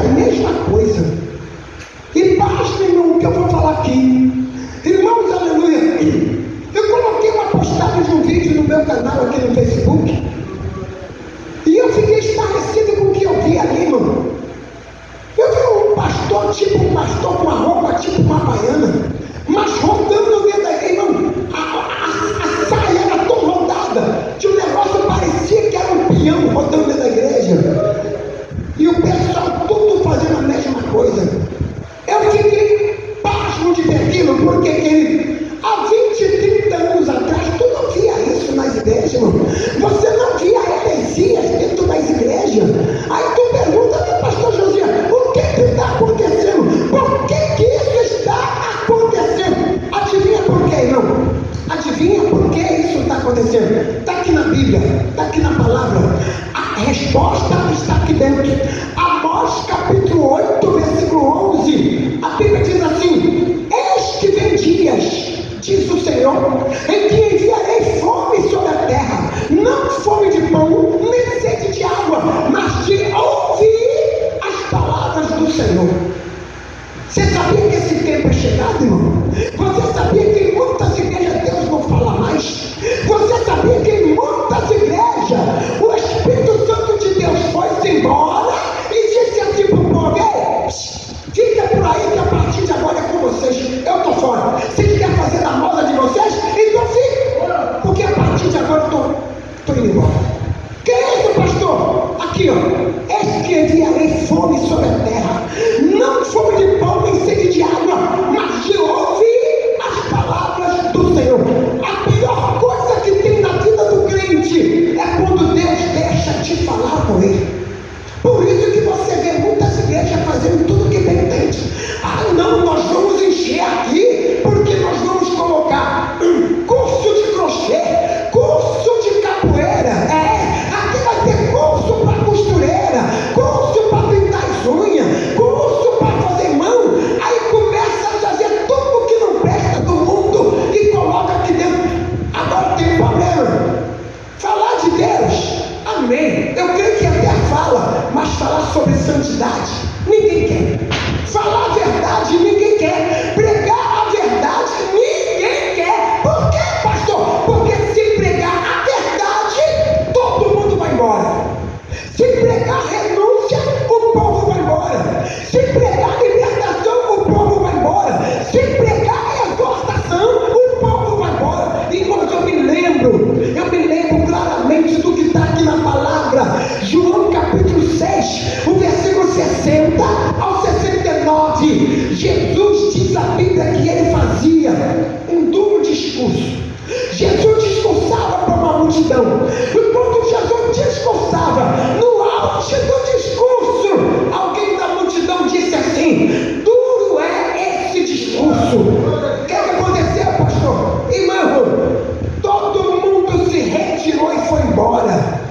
mesma coisa. E basta, irmão, o que eu vou falar aqui. Irmãos, aleluia. Eu coloquei uma postagem de um vídeo no meu canal aqui no Facebook. E eu fiquei estarrecido com o que eu vi ali, irmão. Eu vi um pastor, tipo um pastor com uma roupa, tipo uma baiana, mas rodando dentro da igreja, irmão. A saia era tão rodada que o negócio parecia que era um peão rodando dentro da igreja. E o pessoal tudo fazendo a mesma coisa. Eu fiquei pasmo de ver aquilo, porque há 20, 30 anos atrás, tu não via isso nas igrejas, irmão. Você não via heresias dentro das igrejas. Aí tu pergunta, pastor Josias, o que está acontecendo? Por que isso está acontecendo? Adivinha por quê, irmão? Adivinha por que isso está acontecendo? Está aqui na Bíblia, está aqui na palavra. A resposta está aqui dentro. Amós capítulo 8, versículo 11. A Bíblia diz assim: eis que vem dias, diz o Senhor, em que enviarei fome sobre a terra, não fome de pão, nem sede de água, mas de ouvir as palavras do Senhor. Você sabia que esse tempo é chegado, irmão? Você sabia que em muitas igrejas Deus não fala mais? Você sabia que em muitas igrejas o Espírito Santo de Deus foi-se embora e disse assim para o povo: ei, fica por aí que a partir de agora é com vocês, eu estou fora. Vocês querem fazer da moda de vocês? Então fique, porque a partir de agora eu estou indo embora. Que é isso, pastor? Aqui, ó. Eis que enviarei fome sobre a terra, não fome de pão nem sede de água, mas de ouvir as palavras do Senhor. A pior coisa que tem na vida do crente é quando Deus deixa de falar com ele. Por isso que você vê muitas igrejas fazendo tudo que bem entende. Ah, não, nós vamos encher aqui porque nós vamos colocar curso de crochê, curso de capoeira, aqui vai ter curso para costureira, curso para pintar as unhas, curso para fazer mão. Aí começa a trazer tudo que não presta do mundo e coloca aqui dentro. Agora tem problema. Falar de Deus, amém, eu creio que até fala, mas falar sobre santidade, ninguém quer. Falar a verdade, ninguém quer. Pregar a verdade, ninguém quer. Por quê, pastor? Porque se pregar a verdade, todo mundo vai embora. Se pregar renúncia, o povo vai embora. Se pregar libertação, o povo vai embora. Se pregar exortação, o povo vai embora. Enquanto eu me lembro claramente do que está aqui na palavra. João capítulo 6, o versículo 60 ao 69. Jesus diz a Bíblia que ele fazia um duro discurso. Jesus discursava para uma multidão. E quando Jesus discursava, no auge do discurso, alguém da multidão disse assim: duro é esse discurso. O que aconteceu, pastor? Irmão, todo mundo se retirou e foi embora.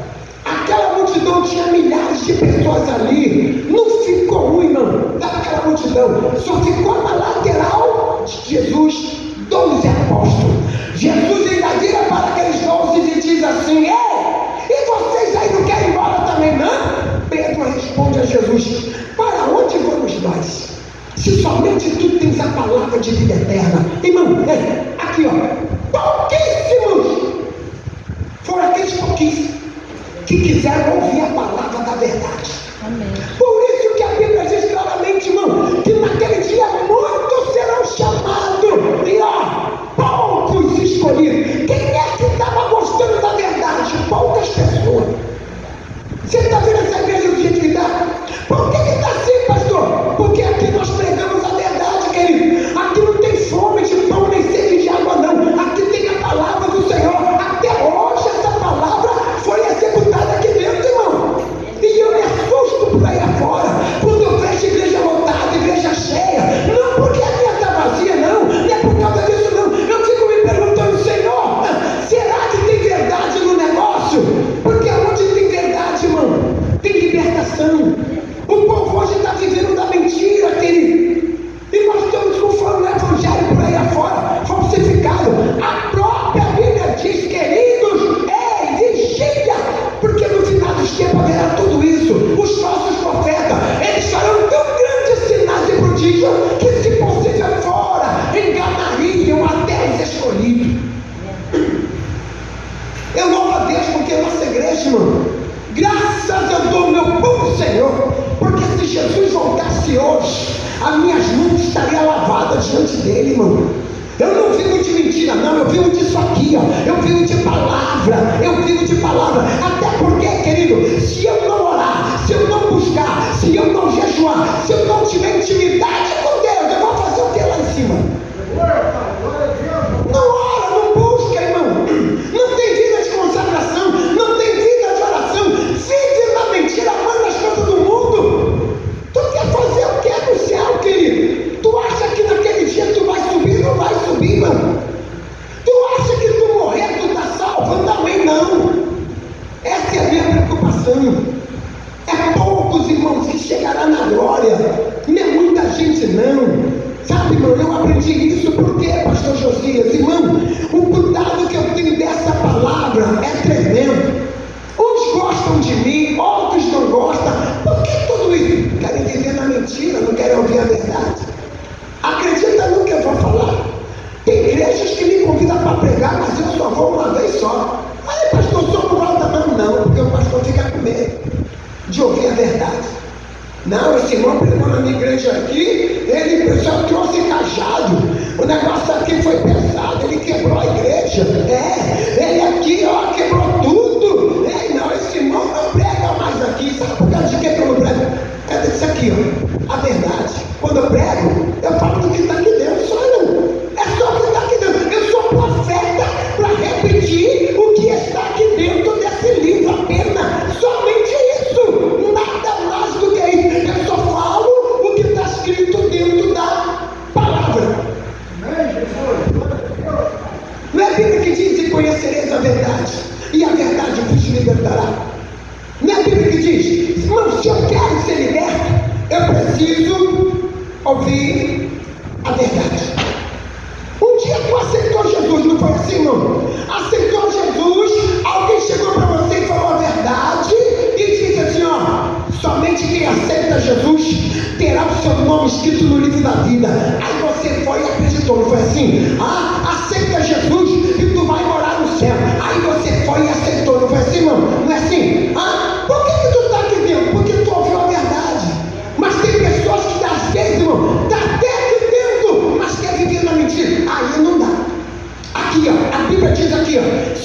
Aquela multidão tinha milhares de pessoas ali. Não ficou um, irmão, daquela multidão. Só ficou na lateral de Jesus 12 apóstolos. Jesus ainda vira para aqueles 12 e diz assim: ei, e vocês aí não querem ir embora também, não? Pedro responde a Jesus: para onde vamos nós? Se somente tu tens a palavra de vida eterna. Irmão, aqui ó, pouquíssimos foram aqueles pouquíssimos que quiseram ouvir a palavra da verdade. Amém. Por isso que a Bíblia diz claramente, irmão, que naquele dia muitos serão chamados e poucos escolhidos. Quem é que estava gostando da verdade? Poucas pessoas. Você está vendo essa igreja do jeito que está? Por que está assim, pastor? Porque aqui nós pregamos a verdade, querido. Aqui não tem fome de pão nem sede de água, não. Aqui tem a palavra do Senhor. Até hoje essa palavra foi executada aqui dentro, irmão. E eu me assusto por aí afora, quando eu vejo igreja lotada, igreja cheia. Não porque a minha está vazia, não. Não é por causa disso, não. Eu fico me perguntando: Senhor, será que tem verdade no negócio? Porque onde tem verdade, irmão, tem libertação. O povo hoje está vivendo da mentira, querido. E nós estamos conforme o evangelho por aí afora, falsificado. A própria Bíblia diz, queridos, vigia, porque no final dos tempos haverá tudo isso. Os falsos profetas dele, irmão. Eu não vivo de mentira, não, eu vivo disso aqui, ó. Eu vivo de palavra, até porque, querido, se eu não orar, se eu não buscar, se eu não jejuar, se eu não tiver intimidade com Deus, eu vou fazer o que lá em cima? Não ora, não busca, irmão, não tem vida de consagração, não tem vida de oração, vive na mentira, manda as coisas do mundo. Tu quer fazer o que no céu, querido? Tu acha que naquele dia tu vai subir? Não vai subir, mano. Tu acha que tu morrer, tu tá salvo? Também não. Essa é a minha preocupação. É poucos, irmãos, que chegará na glória. Não é muita gente, não. Sabe, irmão, eu aprendi isso porque, pastor Josias, irmão, o cuidado que eu tenho dessa palavra é tremendo. Uns gostam de mim, outros não gostam. Por que tudo isso? Querem viver na mentira, não querem ouvir a verdade. Acredita no que eu vou falar? Tem igrejas que me convidam para pregar, mas eu só vou uma vez só. Aí, pastor, o senhor não volta não, porque o pastor fica com medo de ouvir a verdade. Não, esse irmão pregou na minha igreja aqui, ele só trouxe cajado, o negócio aqui foi pesado, ele quebrou a igreja, ele aqui, ó, quebrou tudo. Não, esse irmão não prega mais aqui. Sabe por causa de que eu não prego? É disso aqui, ó, a verdade. Quando eu prego, eu falo do que está aqui dentro, só não. É só o que está aqui dentro. Eu sou profeta para repetir o que está aqui dentro desse livro apenas. Somente isso. Nada mais do que isso. Eu só falo o que está escrito dentro da palavra. Não é a Bíblia que diz: e conhecereis a verdade, e a verdade vos libertará. Não é a Bíblia que diz: irmão, se eu quero ser liberto, eu preciso ouvir a verdade. Um dia tu aceitou Jesus, não foi assim, irmão? Aceitou Jesus, alguém chegou para você e falou a verdade e disse assim, ó: somente quem aceita Jesus terá o seu nome escrito no livro da vida. Aí você foi e acreditou, não foi assim? Aceita Jesus e tu vai morar no céu. Aí você foi e aceitou, não foi assim, irmão? Não é assim? Por que tu está aqui dentro? Porque tu ouviu a verdade. Mas tem pessoas que às vezes, irmão, está até aqui dentro, mas quer viver na mentira. Aí não dá. Aqui, ó, a Bíblia diz aqui, ó, 2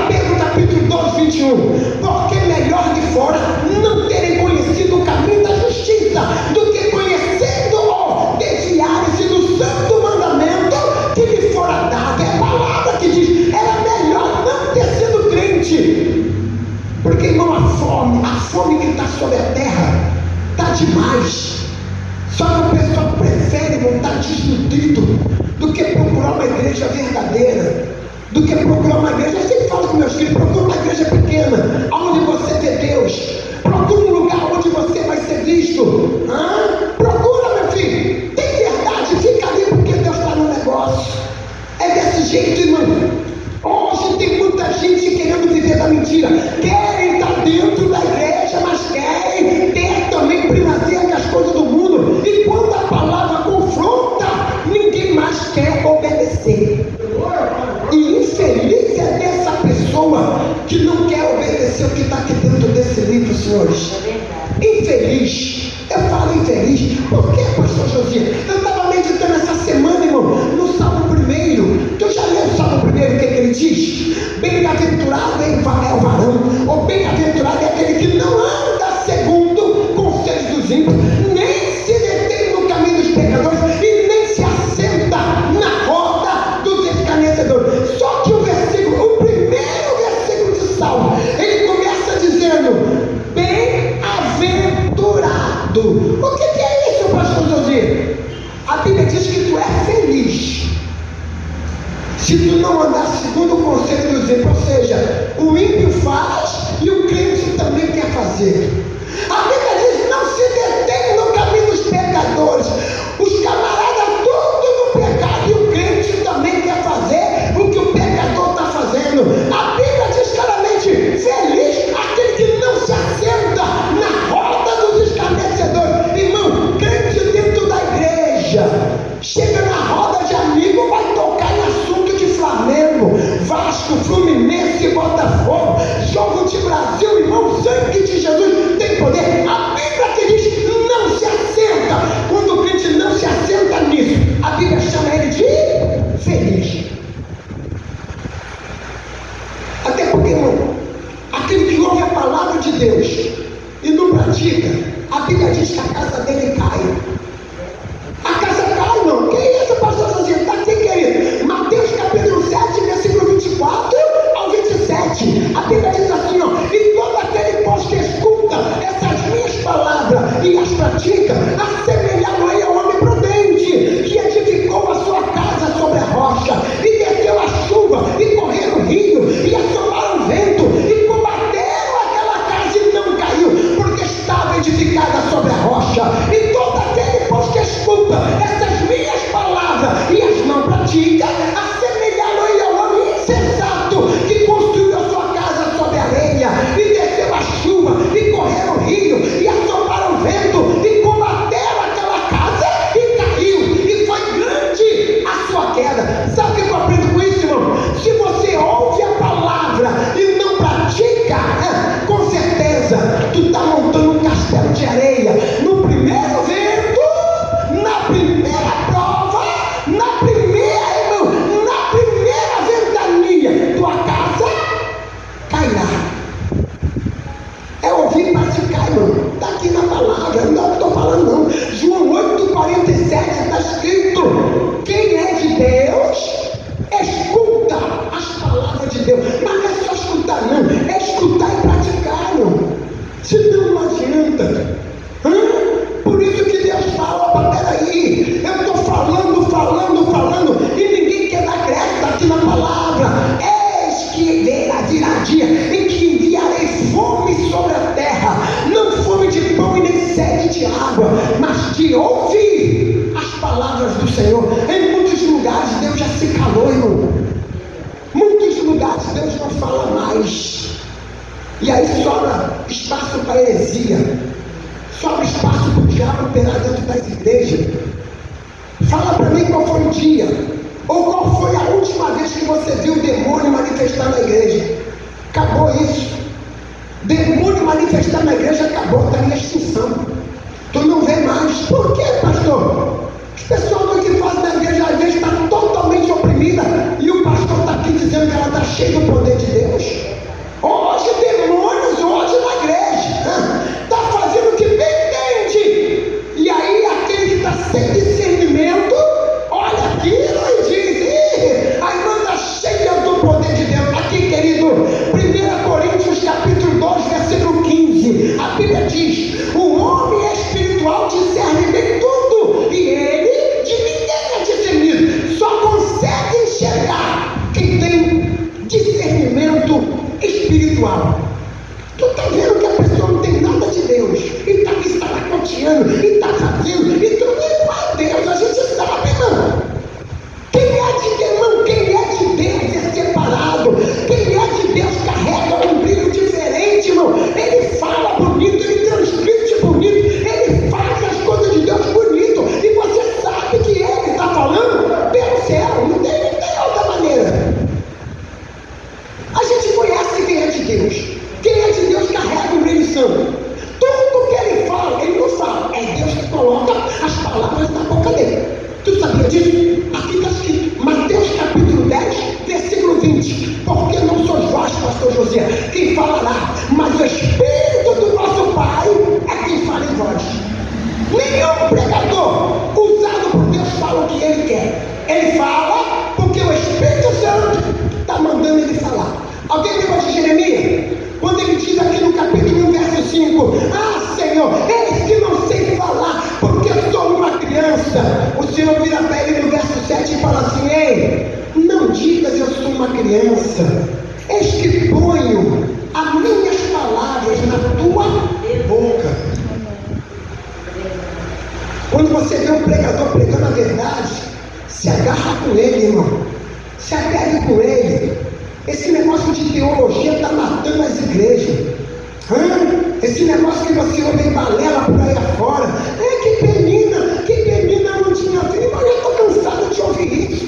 Pedro capítulo 2, 21. Porque melhor de fora não terem conhecido o caminho da justiça, do que conhecendo ou desviarem-se do santo mandamento que lhe fora dado. É a palavra que diz: era melhor não ter sido crente. Porque, irmão, a fome que está sobre a terra está demais. Só que o pessoal prefere voltar desnutrido do que procurar uma igreja verdadeira, do que procurar uma igreja. Eu sempre falo com meus filhos: procura uma igreja pequena, onde você vê Deus. Procura um lugar onde você vai ser visto. Procura, meu filho. Tem verdade, fica ali, porque Deus está no negócio. É desse jeito, irmão. Hoje tem muita gente querendo viver da mentira. Querem estar dentro da igreja, mas querem ter também primazia com as coisas do mundo. E quando a palavra confronta, ninguém mais quer obedecer. E infeliz é dessa pessoa que não quer obedecer o que está aqui dentro desse livro, senhores. Infeliz. Eu falo infeliz. Por que, pastor Josias? Eu estava meditando essa semana, irmão, no Salmo 1. Tu já leu o Salmo 1? O que ele diz? Bem-aventurado é o varão, ou bem-aventurado é aquele que não anda segundo o conselho dos ímpios, nem se detém no caminho dos pecadores, e nem se assenta na roda dos escarnecedores. Só que o primeiro versículo de Salmo, ele começa dizendo: bem-aventurado. O que é isso, pastor Josias? A Bíblia diz que tu é feliz se tu não andar segundo o conselho dos ímpios. Ou seja, o ímpio faz e o crente também quer fazer. A Bíblia diz: não se detém no caminho dos pecadores. Os camaradas tudo no pecado, e o crente também quer fazer o que o pecador está fazendo. A Bíblia diz claramente: feliz aquele que não se assenta na roda dos escarnecedores. Irmão, crente dentro da igreja chega na roda de amigo, vai tocar em assunto de Flamengo, Vasco, Fluminense, Botafogo, jogo de Brasil. Irmão, o sangue de Jesus tem poder. pratica, assemelhá-lo-ei ao homem prudente, que edificou a sua casa sobre a rocha, e desceu a chuva, e correu o rio, e assomaram o vento, e combateram aquela casa e não caiu, porque estava edificada sobre a rocha. E todo aquele, pois, que escuta essas minhas palavras e as não pratica, assemelhá-lo-ei ao homem insensato, que construiu a sua casa sobre a areia, e desceu a chuva, e correu o rio, e assomaram o vento, e combateram aquela casa e caiu, e foi grande a sua queda. Sabe o que eu aprendo com isso, irmão? Se você ouve a palavra e não pratica, com certeza tu está montando um castelo de areia. No primeiro vento, na primeira prova, na primeira ventania, tua casa cairá. É ouvir e praticar, irmão. Está aqui na palavra, não estou falando não. João 8,47 está escrito: quem é de Deus, escuta as palavras de Deus. Mas não é só escutar não, é escutar e praticar, irmão. Senão não adianta. Por isso que Deus fala: peraí, eu estou falando, e ninguém quer dar crédito aqui na palavra. Eis que virá dia em que enviarei fome sobre a terra, não fome de pão e nem sede de água, mas de ouvir as palavras do Senhor. Em muitos lugares Deus já se calou, irmão. Muitos lugares Deus não fala mais. E aí sobra espaço para heresia, sobra espaço para o diabo operar dentro das igrejas. Fala para mim qual foi o dia, ou qual foi a última vez que você viu o demônio manifestar na igreja. Acabou isso. Demônio manifestar na igreja acabou, está em extinção. Tu não vê mais. Por quê, pastor? As pessoas que fazem na igreja às vezes está totalmente oprimida, e o pastor está aqui dizendo que ela está cheia do poder de Deus. Hoje demônios, hoje na igreja, está fazendo o que bem entende. E aí aquele que está sem discernimento olha aquilo e diz: a irmã está cheia do poder de Deus. Aqui, querido, 1 Coríntios capítulo 2, versículo 15, a Bíblia diz: o homem espiritual discerne bem tudo, e ele de ninguém é discernido. Só consegue enxergar quem tem discernimento espiritual. Tu está vendo que a pessoa não tem nada de Deus, e está aqui saracoteando, e está fazendo, e tu não é Deus. A gente sabe, irmão. Quem é de Deus, irmão? Quem é de Deus é separado. Quem é de Deus carrega um brilho diferente, irmão. Ele fala bonito, ele transmite bonito, ele faz as coisas de Deus bonito, e você sabe que ele está falando pelo céu. Não tem outra maneira. A gente conhece quem é de Deus. Quem é de Deus carrega um brilho santo. Tudo que ele fala, ele não fala. É Deus que coloca as palavras na boca dele. Tu sabia disso? Aqui está escrito, Mateus capítulo 10, versículo 20. Porque não sois vós, pastor José, quem falará, mas o Espírito do vosso Pai é quem fala em vós. Nenhum pregador usado por Deus fala o que ele quer. Ele fala porque o Espírito Santo está mandando ele falar. Alguém lembra de Jeremias? Quando ele diz aqui no capítulo 1, verso 5: ah, Senhor, eis que não sei falar, porque sou uma criança. O Senhor vira para ele no verso 7 e fala assim: ei, não digas eu sou uma criança, eis que ponho as minhas palavras na tua boca. Quando você vê um pregador pregando a verdade, se agarra com ele, irmão. Se apegue com ele. Esse negócio de teologia está matando as igrejas. Esse negócio que você ouve em balela por aí afora. Que penina não tinha filho. Mas eu estou cansado de ouvir isso.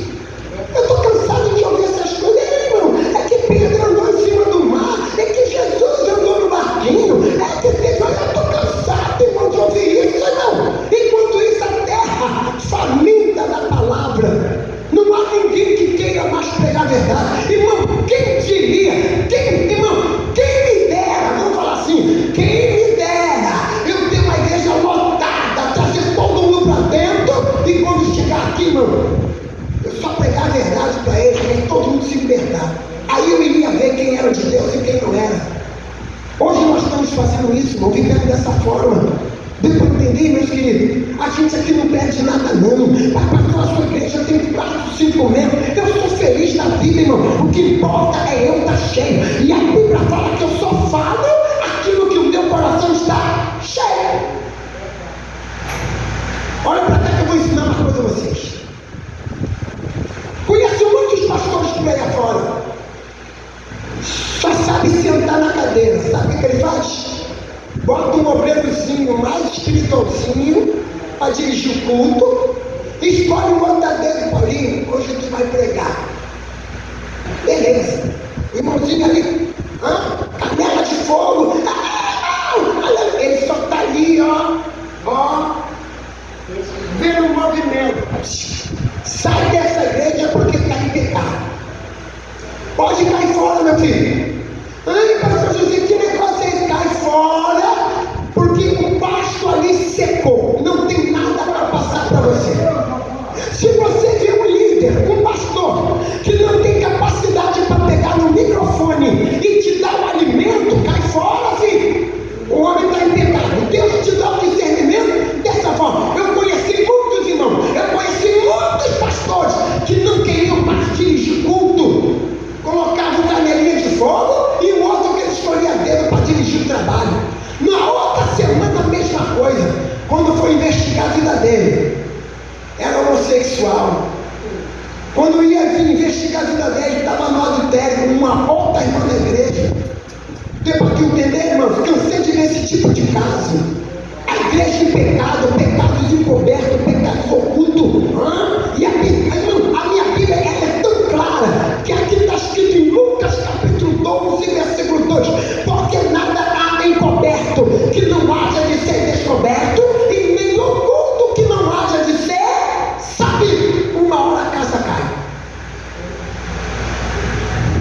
Eu estou cansado de ouvir essas coisas. Irmão, é que Pedro andou em cima do mar. É que Jesus andou no barquinho. É que eu estou cansado, irmão, de ouvir isso, irmão. Enquanto isso, a terra faminta da palavra. Não há ninguém que queira mais pregar a verdade. Irmão, quem diria? Irmão, quem me dera? Vamos falar assim: quem me dera eu ter uma igreja lotada, trazer todo mundo para dentro, e quando chegar aqui, irmão, eu só pregar a verdade para eles, para todo mundo se libertar. Aí eu iria ver quem era de Deus e quem não era. Hoje nós estamos fazendo isso, irmão, vivendo dessa forma, dependendo entender, meus queridos, a gente aqui não perde nada não. Pastor, a sua igreja tem 4, 5 membros. Eu sou feliz na vida, irmão. O que importa é eu estar cheio. E a Bíblia fala que eu só falo aquilo que o meu coração está cheio. Olha para cá que eu vou ensinar uma coisa a vocês. Conheço muitos pastores por aí afora. Só sabe sentar na cadeira. Sabe o que ele faz? Bota um obreirozinho mais espiritualzinho para dirigir o culto. Escolhe um outro dele, Paulinho. Hoje a gente vai pregar. Beleza. Irmãozinho ali. Canela de fogo. Ele só está ali, ó. Vendo o movimento. Sai dessa igreja porque está em pecado. Pode cair fora, meu filho. Ai, pastor José, que negócio é esse? Cai fora, porque o pasto ali secou. Não tem nada para passar para você. Se você vê um líder, um pastor, que não tem capacidade para pegar no microfone e te dar o alimento, cai fora, filho. O homem está em pecado. Deus te dá o discernimento dessa forma. Eu conheci muitos irmãos, eu conheci muitos pastores que não queriam mais dirigir culto. Colocavam canelinha de fogo e o outro que ele escolhia dedo para dirigir o trabalho. Na outra semana a mesma coisa. Quando foi investigar a vida dele, era homossexual. Quando ia investigar a vida dele, estava no adultério com uma outra irmã da igreja. Deu para tu entender, irmãos? Cansei de ver esse tipo de caso. A igreja em pecado, pecados encobertos, pecados ocultos. E a minha Bíblia é tão clara que aqui está escrito em Lucas capítulo 12, versículo 2: porque nada há encoberto que não haja de ser descoberto, e nem oculto que não haja de ser sabido. Uma hora a casa cai.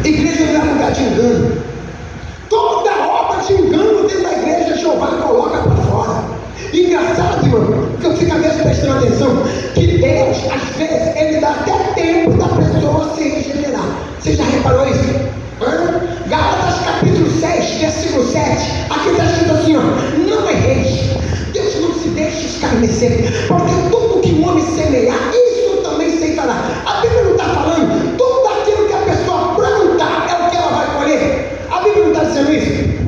Igreja não é lugar de engano. Toda obra de engano dentro da igreja, Jeová coloca para fora. Engraçado, irmão, que eu fico às vezes prestando atenção, que Deus, às vezes, Ele dá até tempo da pessoa se regenerar. Você já reparou isso? Gálatas capítulo 6, versículo 7, aqui está escrito assim, não erreis. Deus não se deixa escarnecer, porque tudo que um homem semear, isso também ceifará. A Bíblia não está falando, tudo aquilo que a pessoa planta é o que ela vai colher. A Bíblia não está dizendo isso.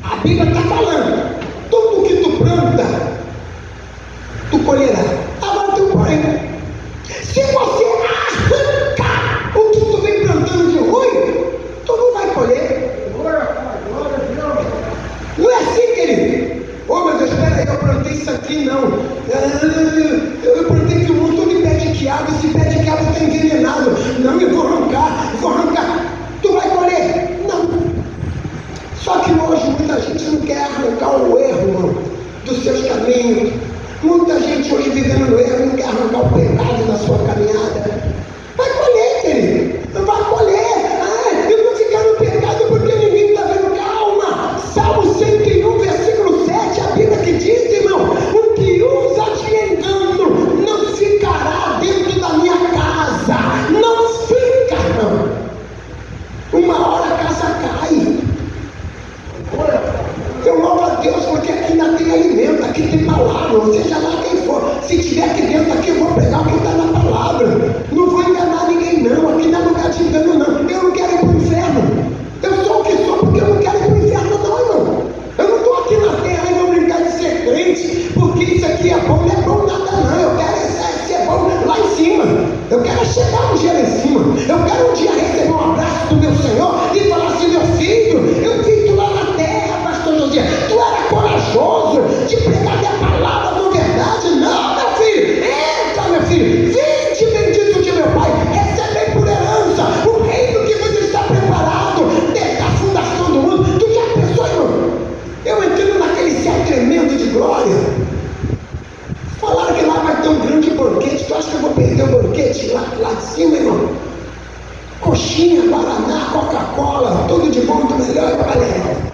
A Bíblia está falando, tudo que tu planta, tu colherá. Agora tem um porém. Se você arrancar o que tu vem plantando de ruim, tu não vai colher. Não é assim, querido? Meu Deus, espera aí, eu plantei isso aqui, não. Eu plantei aqui um montão de pé de quiabo, esse pé de quiabo está envenenado. Não, eu vou arrancar. Tu vai colher? Não. Só que hoje muita gente não quer arrancar o erro, irmão, dos seus caminhos. Muita gente hoje vivendo no erro não quer arrancar o pecado da sua caminhada. Vai colher, querido. Não vai colher. Eu vou ficar no pecado porque ninguém está vendo. Calma. Salmo 101, versículo 7, a Bíblia que diz, irmão, o que usa de engano não ficará dentro da minha casa. Não fica, irmão. Uma hora a casa cai. Eu louvo a Deus porque aqui ainda tem alimento, aqui tem palavra, seja lá quem for. Se tiver aqui dentro, aqui eu vou pregar o que está na palavra. Não vou enganar ninguém não, aqui não é lugar de engano não. Eu não quero ir para o inferno. Eu sou o que sou porque eu não quero ir para o inferno não, irmão. Eu não estou aqui na terra e vou brincar de ser crente, porque isso aqui é bom, não é bom nada não. Eu quero ser bom lá em cima. Eu quero chegar um dia lá em cima. Eu quero um dia receber um abraço do meu Senhor e falar assim, meu filho, eu vi tu lá na terra, pastor José, tu era corajoso de pregar minha palavra com verdade. Não, meu filho, entra, meu filho, vinde bendito de meu Pai, recebei por herança o reino que vos está preparado desde a fundação do mundo. Tu já pensou, irmão? Eu entrando naquele céu tremendo de glória. Falaram que lá vai ter um grande banquete. Tu acha que eu vou perder o banquete lá de cima, irmão? Coxinha, guaraná, Coca-Cola, tudo de bom, do melhor, galera.